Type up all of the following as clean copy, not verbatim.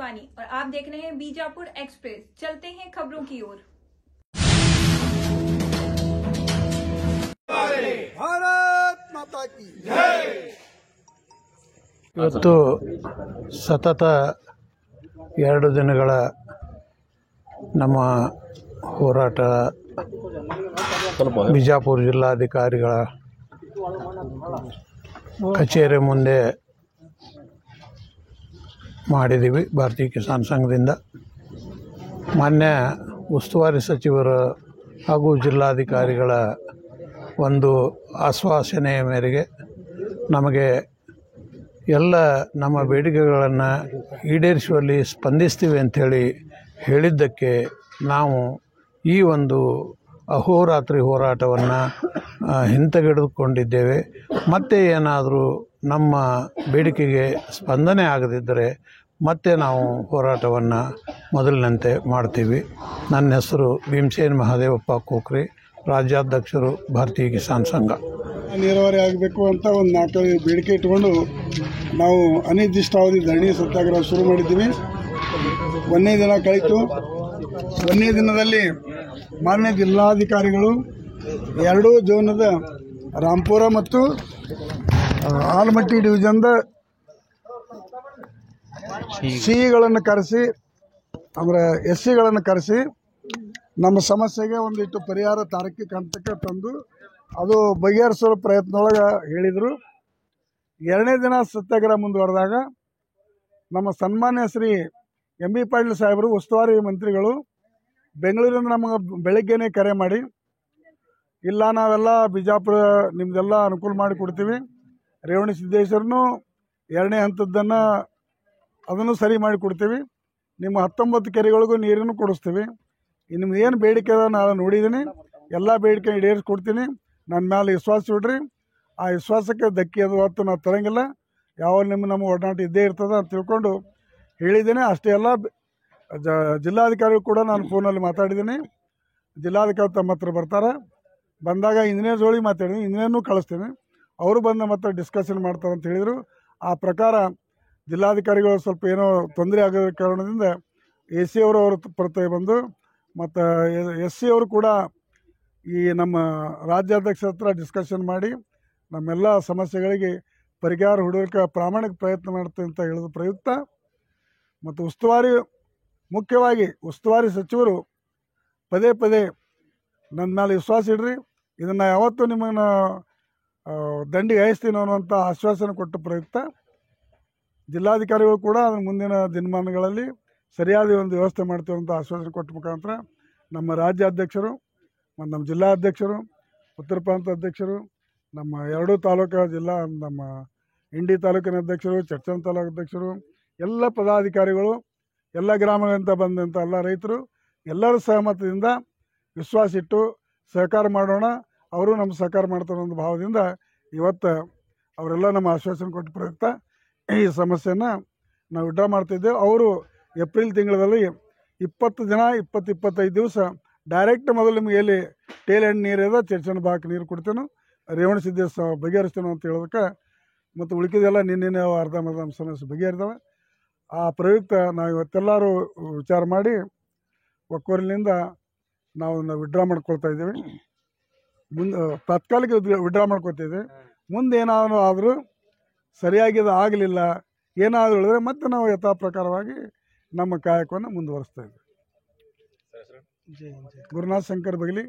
शिवानी और आप देख रहे हैं बीजापुर एक्सप्रेस। चलते हैं खबरों की ओर। भारत माता की जय। ಇವತ್ತು ಸತತ 2 ದಿನಗಳ ನಮ್ಮ ಹೋರಾಟ ಬಿಜಾಪುರ ಜಿಲ್ಲಾಧಿಕಾರಿಗಳ ಕಚೇರಿ ಮುಂದೆ ಮಾಡಿದ್ದೀವಿ ಭಾರತೀಯ ಕಿಸಾನ್ ಸಂಘದಿಂದ. ಮಾನ್ಯ ಉಸ್ತುವಾರಿ ಸಚಿವರು ಹಾಗೂ ಜಿಲ್ಲಾಧಿಕಾರಿಗಳ ಒಂದು ಆಶ್ವಾಸನೆಯ ಮೇರೆಗೆ ನಮಗೆ ಎಲ್ಲ ನಮ್ಮ ಬೇಡಿಕೆಗಳನ್ನು ಈಡೇರಿಸುವಲ್ಲಿ ಸ್ಪಂದಿಸ್ತೀವಿ ಅಂಥೇಳಿ ಹೇಳಿದ್ದಕ್ಕೆ ನಾವು ಈ ಒಂದು ಅಹೋರಾತ್ರಿ ಹೋರಾಟವನ್ನು ಹಿಂತೆಗೆದುಕೊಂಡಿದ್ದೇವೆ. ಮತ್ತೆ ಏನಾದರೂ ನಮ್ಮ ಬೇಡಿಕೆಗೆ ಸ್ಪಂದನೆ ಆಗದಿದ್ದರೆ ಮತ್ತೆ ನಾವು ಹೋರಾಟವನ್ನು ಮೊದಲಿನಂತೆ ಮಾಡ್ತೀವಿ. ನನ್ನ ಹೆಸರು ಭೀಮಸೇನ್ ಮಹಾದೇವಪ್ಪ ಕೋಕ್ರೆ, ರಾಜ್ಯಾಧ್ಯಕ್ಷರು ಭಾರತೀಯ ಕಿಸಾನ್ ಸಂಘ. ನೀರಾವರಿ ಆಗಬೇಕು ಅಂತ ಒಂದು 4 ಬೇಡಿಕೆ ಇಟ್ಕೊಂಡು ನಾವು ಅನಿರ್ದಿಷ್ಟಾವಧಿ ಧರಣಿ ಸತ್ಯಾಗ್ರಹ ಶುರು ಮಾಡಿದ್ದೀವಿ. 1ನೇ ದಿನ ಕಳೆಯಿತು. 1ನೇ ದಿನದಲ್ಲಿ ಮಾನ್ಯ ಜಿಲ್ಲಾಧಿಕಾರಿಗಳು 2 ಝೋನದ ರಾಂಪುರ ಮತ್ತು ಆಲಮಟ್ಟಿ ಡಿವಿಷನ್ದ ಸಿಗಳನ್ನು ಕರೆಸಿ ಅಂದರೆ SCಗಳನ್ನು ಕರೆಸಿ ನಮ್ಮ ಸಮಸ್ಯೆಗೆ ಒಂದಿಟ್ಟು ಪರಿಹಾರ ತಾರಕಿಕ ಹಂತಕ್ಕೆ ತಂದು ಅದು ಬಗೆಹರಿಸೋ ಪ್ರಯತ್ನದೊಳಗೆ ಹೇಳಿದರು. 2ನೇ ದಿನ ಸತ್ಯಾಗ್ರಹ ಮುಂದುವರೆದಾಗ ನಮ್ಮ ಸನ್ಮಾನ್ಯ ಶ್ರೀ MB ಪಾಟೀಲ್ ಸಾಹೇಬರು ಉಸ್ತುವಾರಿ ಮಂತ್ರಿಗಳು ಬೆಂಗಳೂರಿಂದ ನಮಗೆ ಬೆಳಗ್ಗೆನೇ ಕರೆ ಮಾಡಿ, ಇಲ್ಲ ನಾವೆಲ್ಲ ಬಿಜಾಪುರ ನಿಮ್ಮದೆಲ್ಲ ಅನುಕೂಲ ಮಾಡಿ ಕೊಡ್ತೀವಿ, ರೇವಣ ಸಿದ್ದೇಶ್ವರನು 2ನೇ ಹಂತದ್ದನ್ನು ಅದನ್ನು ಸರಿ ಮಾಡಿ ಕೊಡ್ತೀವಿ, ನಿಮ್ಮ 19 ಕೆರೆಗಳಿಗೂ ನೀರನ್ನು ಕೊಡಿಸ್ತೀವಿ, ನಿಮ್ದು ಏನು ಬೇಡಿಕೆ ಅದ ನಾನು ನೋಡಿದ್ದೀನಿ, ಎಲ್ಲ ಬೇಡಿಕೆ ಈಡೇರಿಸ್ಕೊಡ್ತೀನಿ, ನನ್ನ ಮೇಲೆ ವಿಶ್ವಾಸ ಇಡ್ರಿ. ಆ ವಿಶ್ವಾಸಕ್ಕೆ ಧಕ್ಕೆ ಅದು ಹೊತ್ತು ನಾವು ತರಂಗಿಲ್ಲ, ಯಾವ ನಮ್ಮ ಒಡನಾಟ ಇದ್ದೇ ಇರ್ತದೆ ಅಂತ ತಿಳ್ಕೊಂಡು ಹೇಳಿದ್ದೇನೆ. ಅಷ್ಟೇ ಅಲ್ಲ, ಜಿಲ್ಲಾಧಿಕಾರಿಗಳು ಕೂಡ ನಾನು ಫೋನಲ್ಲಿ ಮಾತಾಡಿದ್ದೀನಿ. ಜಿಲ್ಲಾಧಿಕಾರಿ ತಮ್ಮ ಹತ್ರ ಬರ್ತಾರೆ, ಬಂದಾಗ ಇಂಜಿನಿಯರ್ ಜೋಳಿ ಮಾತಾಡಿದ್ದೀನಿ, ಇಂಜಿನಿಯರ್ನೂ ಕಳಿಸ್ತೀನಿ, ಅವರು ಬಂದು ಮತ್ತೆ ಡಿಸ್ಕಷನ್ ಮಾಡ್ತಾರೆ ಅಂತ ಹೇಳಿದರು. ಆ ಪ್ರಕಾರ ಜಿಲ್ಲಾಧಿಕಾರಿಗಳು ಸ್ವಲ್ಪ ಏನೋ ತೊಂದರೆ ಆಗೋ ಕಾರಣದಿಂದ AC ಅವರು ಪ್ರತ್ಯಯ ಬಂದು ಮತ್ತು SC ಅವರು ಕೂಡ ಈ ನಮ್ಮ ರಾಜ್ಯಾಧ್ಯಕ್ಷರ ಹತ್ರ ಡಿಸ್ಕಷನ್ ಮಾಡಿ ನಮ್ಮೆಲ್ಲ ಸಮಸ್ಯೆಗಳಿಗೆ ಪರಿಹಾರ ಹುಡುಕಕ್ಕೆ ಪ್ರಾಮಾಣಿಕ ಪ್ರಯತ್ನ ಮಾಡ್ತೀವಿ ಅಂತ ಹೇಳಿದ ಪ್ರಯುಕ್ತ ಮತ್ತು ಮುಖ್ಯವಾಗಿ ಉಸ್ತುವಾರಿ ಸಚಿವರು ಪದೇ ಪದೇ ನನ್ನ ಮೇಲೆ ವಿಶ್ವಾಸ ಇಡ್ರಿ, ಇದನ್ನು ಯಾವತ್ತೂ ನಿಮ್ಮನ್ನು ದಂಡಿಗೆ ಹಾಯಿಸ್ತೀನಿ ಅನ್ನುವಂಥ ಆಶ್ವಾಸನೆ ಕೊಟ್ಟ ಪ್ರಯುಕ್ತ ಜಿಲ್ಲಾಧಿಕಾರಿಗಳು ಕೂಡ ಅದನ್ನು ಮುಂದಿನ ದಿನಮಾನಗಳಲ್ಲಿ ಸರಿಯಾದ ಒಂದು ವ್ಯವಸ್ಥೆ ಮಾಡ್ತೀವಿ ಅಂತ ಆಶ್ವಾಸನೆ ಕೊಟ್ಟ ಮುಖಾಂತರ ನಮ್ಮ ರಾಜ್ಯಾಧ್ಯಕ್ಷರು ಮತ್ತು ನಮ್ಮ ಜಿಲ್ಲಾಧ್ಯಕ್ಷರು, ಉತ್ತರ ಪ್ರಾಂತ ಅಧ್ಯಕ್ಷರು, ನಮ್ಮ 2 ತಾಲೂಕು ಜಿಲ್ಲಾ ನಮ್ಮ ಇಂಡಿ ತಾಲೂಕಿನ ಅಧ್ಯಕ್ಷರು, ಚರ್ಚನ್ ತಾಲೂಕು ಅಧ್ಯಕ್ಷರು, ಎಲ್ಲ ಪದಾಧಿಕಾರಿಗಳು, ಎಲ್ಲ ಗ್ರಾಮಗಳಿಂದ ಬಂದಂಥ ಎಲ್ಲ ರೈತರು ಎಲ್ಲರ ಸಹಮತದಿಂದ ವಿಶ್ವಾಸ ಇಟ್ಟು ಸಹಕಾರ ಮಾಡೋಣ, ಅವರು ನಮ್ಮ ಸಹಕಾರ ಮಾಡ್ತಾರೆ ಅನ್ನೋ ಭಾವದಿಂದ ಇವತ್ತು ಅವರೆಲ್ಲ ನಮ್ಮ ಆಶ್ವಾಸನೆ ಕೊಟ್ಟ ಪ್ರಯುಕ್ತ ಈ ಸಮಸ್ಯೆಯನ್ನು ನಾವು ವಿಡ್ರಾ ಮಾಡ್ತಿದ್ದೇವೆ. ಅವರು ಏಪ್ರಿಲ್ ತಿಂಗಳಲ್ಲಿ 20 ದಿನ 25 ದಿವಸ ಡೈರೆಕ್ಟ್ ಮೊದಲು ನಿಮಗೆ ಎಲ್ಲಿ ಟೇಲ್ ಎಂಡ್ ನೀರಿದೆ ಚರ್ಚನ ಭಾಗಕ್ಕೆ ನೀರು ಕೊಡ್ತೇನೆ, ರೇವಣ ಸಿದ್ದೇಶ್ವರ ಬಗೆಹರಿಸ್ತೇನೆ ಅಂತ ಹೇಳೋದಕ್ಕೆ ಮತ್ತು ಉಳಿಕಿದೆಲ್ಲ ನಿನ್ನೆ ಅರ್ಧಂಬರ್ಧ ಸಮಸ್ಯೆ ಬಗೆಹರಿದಾವೆ. ಆ ಪ್ರಯುಕ್ತ ನಾವು ಇವತ್ತೆಲ್ಲರೂ ವಿಚಾರ ಮಾಡಿ ಒಕ್ಕೊರಲಿನಿಂದ ನಾವು ವಿಡ್ರಾ ಮಾಡ್ಕೊಳ್ತಾ ಇದ್ದೀವಿ. ಮುಂದೆ ತಾತ್ಕಾಲಿಕ ವಿಡ್ರಾ ಮಾಡ್ಕೊತಿದ್ದೀವಿ. ಮುಂದೆ ಏನಾದರೂ ಆದರೂ ಸರಿಯಾಗಿದ್ದು ಆಗಲಿಲ್ಲ, ಏನಾದರೂ ಹೇಳಿದ್ರೆ ಮತ್ತೆ ನಾವು ಯಥಾ ಪ್ರಕಾರವಾಗಿ ನಮ್ಮ ಕಾಯಕವನ್ನು ಮುಂದುವರಿಸ್ತಾ ಇದ್ದೀವಿ. ಗುರುನಾಥ್ ಶಂಕರ್ ಬಗಲಿ,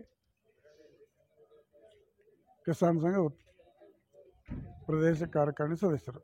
ಕಿಸಾನ್ ಸಂಘ ಪ್ರದೇಶ ಕಾರ್ಯಕಾರಿಣಿ ಸದಸ್ಯರು.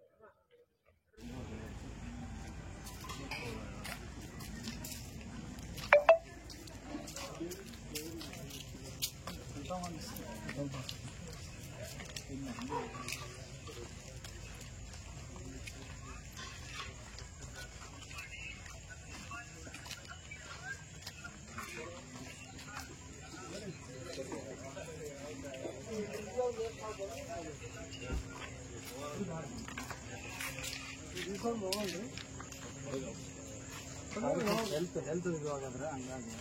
ಹೆಲ್ತ್ ಇವಾಗಾದ್ರೆ ಹಂಗಾಗಿ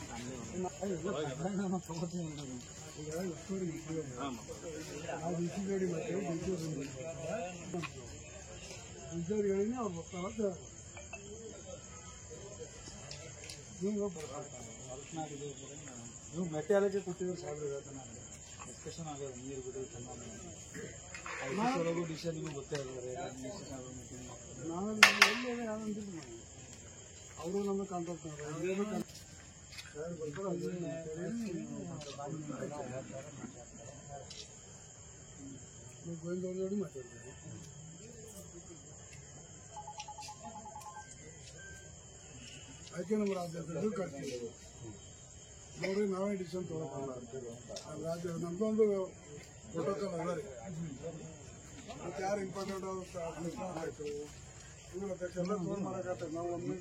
ನೀವು ನೀವು ಮೆಟೆಯಾಲಜಿ ಕೊಟ್ಟಿದ್ರೆ ಸಾಹೇಬ್ರು ಹೇಳ್ತಾನೆ ಡಿಸ್ಕಷನ್ ಆಗೋದು ನೀರು ಬಿಡು ಚೆನ್ನಾಗಿ ಡಿಸಿಷನ್ ನಿಮಗೆ ಗೊತ್ತೇ ಆಗಿದ್ದಾರೆ ನಾನು ಎಲ್ಲೇ ಯಾವಂತಿಲ್ಲ ಅವರು ನಮಗೆ ಕಾಂಟ್ಯಾಕ್ಟ್ ಗೋವಿಂದ ಅವ್ರ ಜೋಡಿ ಮಾತಾಡ್ತಾರೆ ಆಯ್ಕೆ ನಮ್ಮ ರಾಜ್ಯದಲ್ಲಿ ಕಟ್ತೀವಿ ನೋಡ್ರಿ ನಾವೇ ಡಿಸಿಷನ್ ತೊಗೊಳ್ತೀವಿ ರಾಜ್ಯ ನಮ್ದೊಂದು ಪ್ರೋಟೋಕಾಲ್ ಅದ ರೀ ಮತ್ತೆ ಯಾರು ಇಂಪಾರ್ಟೆಂಟ್ ಆಯ್ತು ಇವ್ರ ಅಧ್ಯಕ್ಷ ಎಲ್ಲ ಫೋನ್ ಮಾಡೋಕ್ಕಾಗ್ತದೆ ನಾವು ಒಮ್ಮೆ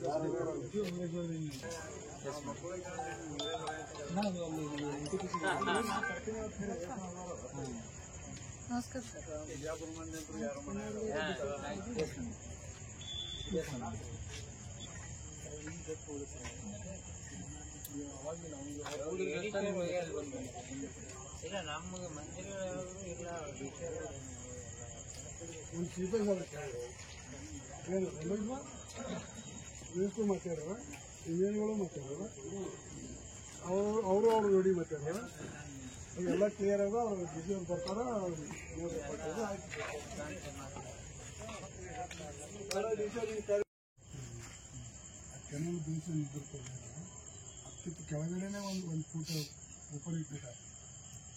ನಮಸ್ಕಾರ ಸರ್. ಇಲ್ಲ ನಮಗೆ ಮಂದಿರಗಳು ಇಲ್ಲ ಒಂದು ಸೀಪೇ ಕೇಳಿದ್ರು ಏನು ಮಿನಿಸ್ಟ್ರು ಮಾತಾಡ್ಯಾರ ಇಂಜಿನಿಯರ್ಗಳು ಮಾತಾಡ್ಯಾರ ಅವರು ಅವ್ರ ಜೋಡಿ ಮಾತಾಡ್ಯಾರ ಎಲ್ಲ ಕ್ಲಿಯರ್ ಅದ ಅವ್ರ ಡಿಸಿಷನ್ ಬರ್ತಾರ ಕೆನಲ್ ಬೇಸನ್ ಇದ್ದಿರ್ತದೆ ಅದಕ್ಕಿಂತ ಕೆಳಗಡೆನೆ ಒಂದು ಫೂಟ್ ಓಪನ್ ಇಟ್ಬಿಟ್ಟಾರೆ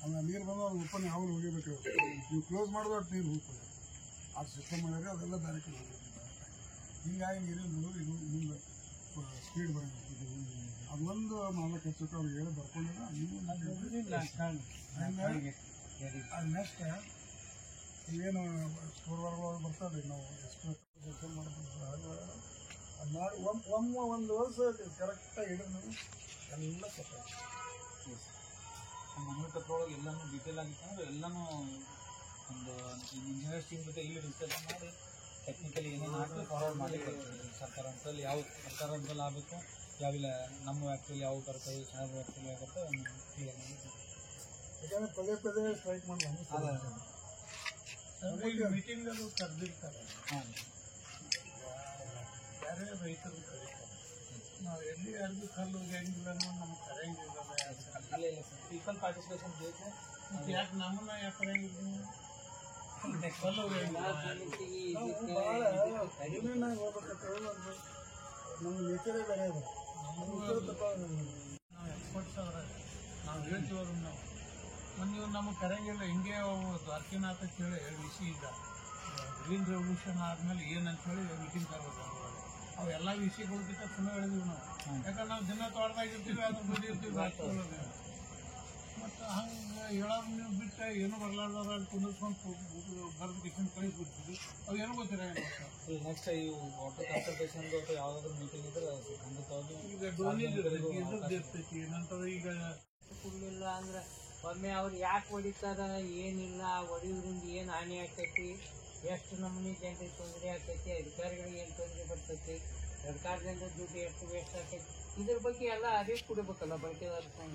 ಆಮೇಲೆ ನೀರು ಬಂದು ಅವ್ರು ಓಪನ್ ಯಾವಾಗ ಹೋಗಿಬೇಕು ನೀವು ಕ್ಲೋಸ್ ಮಾಡಿದ್ರೆ ಅದು ನೀರು ಹೋಗ್ತದೆ ಆ ಸಿಸ್ಟಮ್ ಮಾಡಿದ್ರೆ ಅದೆಲ್ಲ ಬೇರೆ ಕಡೆ ಹೋಗ್ತದೆ ಹಿಂಗಾಗಿ ನೀರಿನ ಬಿಡೋದು ಇದು ಮುಂದೆ ಸ್ಪೀಡ್ ಬರೋದು ಅದೊಂದು ಮಾಡ್ಲಿಕ್ಕೆ ಹಚ್ಚಕ್ಕೆ ಅವ್ರಿಗೆ ಹೇಳಿ ಬರ್ಕೊಂಡಿಲ್ಲ ಅದು ನೆಕ್ಸ್ಟ್ ಏನು ಸ್ಟೋರ್ವರ್ಗಳು ಬರ್ತಾರೆ ನಾವು ಎಕ್ಸ್ಪ್ರೆಸ್ ಕೆಲಸ ಮಾಡ್ಬೋದು ಅದು ಮಾಡಿ ಒಂದು ವರ್ಷ ಕರೆಕ್ಟಾಗಿ ಹಿಡಿದು ಎಲ್ಲ ಸಪ್ರೇಟ್ ಮಂಗಳೂರು ತಗೊಳಗೆ ಎಲ್ಲನೂ ಡೀಟೇಲ್ ಆಗಿತ್ತು ಅಂದ್ರೆ ಎಲ್ಲನೂ ಒಂದು ಇಂಜಿನಿಯರ್ಸ್ ಟೀಮ್ ಜೊತೆ ಇಲ್ಲಿ ಡಿಸ್ಕಸ್ ಮಾಡಿ ಟೆಕ್ನಿಕಲಿ ಏನೇನು ಹಾಕಿ ಫಾರ್ವರ್ಡ್ ಮಾಡಿ ಸರ್ಕಾರ ಅಂತಲ್ಲಿ ಯಾವ ಸರ್ಕಾರ ಅಂತಲ್ಲಿ ಆಗಬೇಕು ಯಾವಿಲ್ಲ ನಮ್ಮ ವ್ಯಾಪ್ತಿಯಲ್ಲಿ ಯಾವ ಬರ್ತದೆ ಸಾಹೇಬ್ ವ್ಯಾಪ್ತಿಯಲ್ಲಿ ಯಾವ ಬರ್ತದೆ ಒಂದು ಕ್ಲಿಯರ್ ಮಾಡಿ ಯಾಕಂದ್ರೆ ಪದೇ ಪದೇ ಸ್ಟ್ರೈಕ್ ಮಾಡಿ ಮೀಟಿಂಗ್ ಅದು ಕರೆದಿರ್ತಾರೆ ಹಾಂ ಬೇರೆ ರೈತರು ಕರೀತಾರೆ ನಾವು ಎಲ್ಲಿ ಯಾರಿಗೂ ಕಲ್ಲು ಹೋಗಿಲ್ಲ ನಮ್ಗೆ ಕರೆಯಂಗಿಲ್ಲ ಇಲ್ಲ ಇಲ್ಲ ಸರ್ ಪೀಪಲ್ ಪಾರ್ಟಿಸಿಪೇಷನ್ ಬೇಕು ಯಾಕೆ ನಮ್ಮನ್ನ ಯಾಕೆ ಕರೆಯಂಗಿಲ್ಲ ಕಲ್ಲು ಭಾಳ ಕಡಿಮೆನಾಗಿ ಹೋಗ್ಬೇಕಂತ ನಮ್ಮ ನೇಚರೇ ಬೇರೆ ಇದೆ ನಾವು ಎಕ್ಸ್ಪರ್ಟ್ಸ್ ಅವರ ನಾವು ಹೇಳ್ತೀವಿ ಅದನ್ನು ನಾವು ನೀವು ನಮಗೆ ಕರೆಯಂಗಿಲ್ಲ ಹಿಂಗೆ ದ್ವಾರಕಿನಾಥ ಕೇಳಿ ವಿಷಯ ಈಗ ಗ್ರೀನ್ ರೆವಲ್ಯೂಷನ್ ಆದಮೇಲೆ ಏನಂತ ಹೇಳಿ ಮೀಟಿಂಗ್ ಕರ್ಬೇಕು ಅವೆಲ್ಲ ವಿಷಯಗಳಿಗಿಂತ ಚಲೋ ಹೇಳಿದೀವಿ ನಾವು ಯಾಕಂದ್ರೆ ನಾವು ದಿನ ತೋಟದಾಗಿರ್ತೀವಿ ಅದ್ರ ಬಂದಿರ್ತೀವಿ ಹಾಕೊಳ್ಳೋದು ಮತ್ತು ಹಂಗೆ ಹೇಳೋದು ನೀವು ಬಿಟ್ಟು ಏನು ಬರಲಾರ್ದ ಅಲ್ಲಿ ಕುಂದಿಸ್ಕೊಂಡು ಬರೆದು ಕಿಶನ್ ಕಳಿಸ್ಬಿಡ್ತೀವಿ ಅವು ಏನೂ ಗೊತ್ತಿರೋಲ್ಲ ಈಗ ನೆಕ್ಸ್ಟ್ ಈ ವಾಟರ್ ಕನ್ಸಲ್ಟೇಷನ್ದು ಅಥವಾ ಯಾವುದಾದ್ರೂ ಮೀಟಿಂಗ್ ಇದ್ರೆ ಖಂಡಿತವಾಗಿ ಈಗ ಧೋನಿ ಇದ್ರದ್ದು ಇರ್ತೈತಿ ಏನಂತಂದ್ರೆ ಈಗ ಕುಳ್ಳಿಲ್ಲ ಅಂದ್ರೆ ಒಮ್ಮೆ ಅವ್ರು ಯಾಕೆ ಹೊಡಿತಾರ ಏನಿಲ್ಲ ಹೊಡಿಯೋದ್ರಿಂದ ಏನು ಹಾನಿ ಆಗ್ತೈತಿ ಎಷ್ಟು ನಮೂನಿ ಜನರಿಗೆ ತೊಂದರೆ ಆಗ್ತೈತಿ ಅಧಿಕಾರಿಗಳಿಗೆ ಏನು ತೊಂದರೆ ಬರ್ತೈತಿ ಸರ್ಕಾರದಿಂದ ದುಡ್ಡು ಎಷ್ಟು ವೇಸ್ಟ್ ಆಗ್ತೈತಿ ಇದ್ರ ಬಗ್ಗೆ ಎಲ್ಲ ಅರಿವು ಕೊಡಬೇಕಲ್ಲ ಬಳಕೆದಾರ ಸಂಘ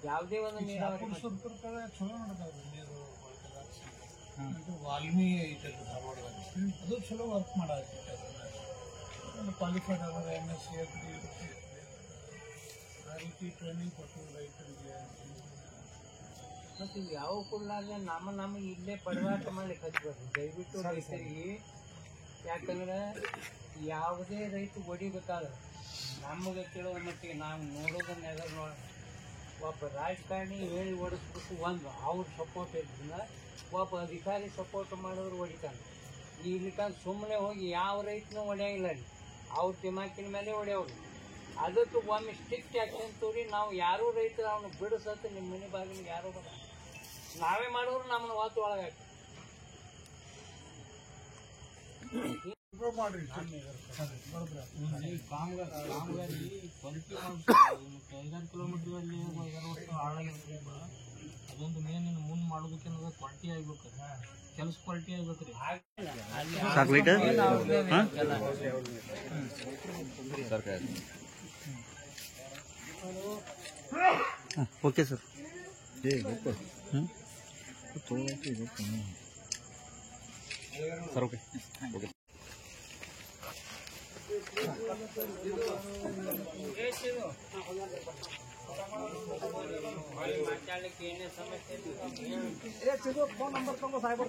ಯಾವುದೇ ಒಂದು ನೀರಾವರಿ ಸುರ್ಪುರ ಕಡೆ ಚಲೋ ನಡೆದಾವ್ರಿ ನೀರು ಬಳಕೆದಾರ ವಾಲ್ಮಿ ಐತೆ ಧಾರವಾಡದಾಗ ಅದು ಚಲೋ ವರ್ಕ್ ಮಾಡಾಕೈತೆ ಅದನ್ನ ಕ್ವಾಲಿಫೈಡ್ ಆದ MSc ಆ ರೀತಿ ಟ್ರೈನಿಂಗ್ ಕೊಟ್ಟು ರೈತರಿಗೆ ಮತ್ತು ಯಾವ ಕುಳ್ಳಾಗ ನಮಗೆ ಇಲ್ಲೇ ಪಡವಾಟ ಮಾಡ್ಲಿಕ್ಕೆ ಹಚ್ಬಾರ್ದು ದಯವಿಟ್ಟು ರೈತರಿಗೆ ಯಾಕಂದ್ರೆ ಯಾವುದೇ ರೈತ ಹೊಡಿಬೇಕಾದ್ರೆ ನಮಗೆ ತಿಳಿದ ಮಟ್ಟಿಗೆ ನಾವು ನೋಡೋದನ್ನ ಎದುರು ನೋಡಿ ಒಬ್ಬ ರಾಜಕಾರಣಿ ಹೇಳಿ ಓಡಿಸ್ಬಿಟ್ಟು ಒಂದು ಅವ್ರ ಸಪೋರ್ಟ್ ಇರ್ತದ ಒಬ್ಬ ಅಧಿಕಾರಿ ಸಪೋರ್ಟ್ ಮಾಡಿದ್ರು ಹೊಡಿತಾನೆ ಇಲ್ಲಿಕಂದ್ರೆ ಸುಮ್ಮನೆ ಹೋಗಿ ಯಾವ ರೈತನೂ ಹೊಡೆಯಂಗಿಲ್ಲ ರೀ ಅವ್ರ ತಿಮಾಕಿನ ಮೇಲೆ ಹೊಡೆಯವ್ರು ಅದಕ್ಕೆ ಒಮ್ಮೆ ಸ್ಟ್ರಿಕ್ಟ್ ಆ್ಯಕ್ಷನ್ ತೋರಿ ನಾವು ಯಾರೂ ರೈತರು ಅವನು ಬಿಡಿಸತ್ತೆ ನಿಮ್ಮ ಮನೆ ಬಾಗಿಲಿಗೆ ಯಾರೂ ಬರ ನಾವೇ ಮಾಡೋರು ನಮ್ಮನ್ನ ವಾತು ಒಳಗಾಗ್ತದೆ ಮಾಡ್ರಿ ಕಾಮಗಾರಿ 5 ಕಿಲೋಮೀಟರ್ ಅಲ್ಲಿ ಹಾಳಾಗಿರ್ತದೆ ಅದೊಂದು ಮೇನ್ ಮುಂದೆ ಮಾಡೋದಕ್ಕೆ ಕ್ವಾಲಿಟಿ ಆಗ್ಬೇಕು ಕೆಲಸ ಕ್ವಾಲಿಟಿ ಆಗ್ಬೇಕು ರೀ okay sir sir okay okay ಮಾತಾಡ್ಲಿಕ್ಕೆ ಏನೇ ಸಮಸ್ಯೆ ಫೋನ್ ನಂಬರ್ ತಗೋ ಸಾಹೇಬ್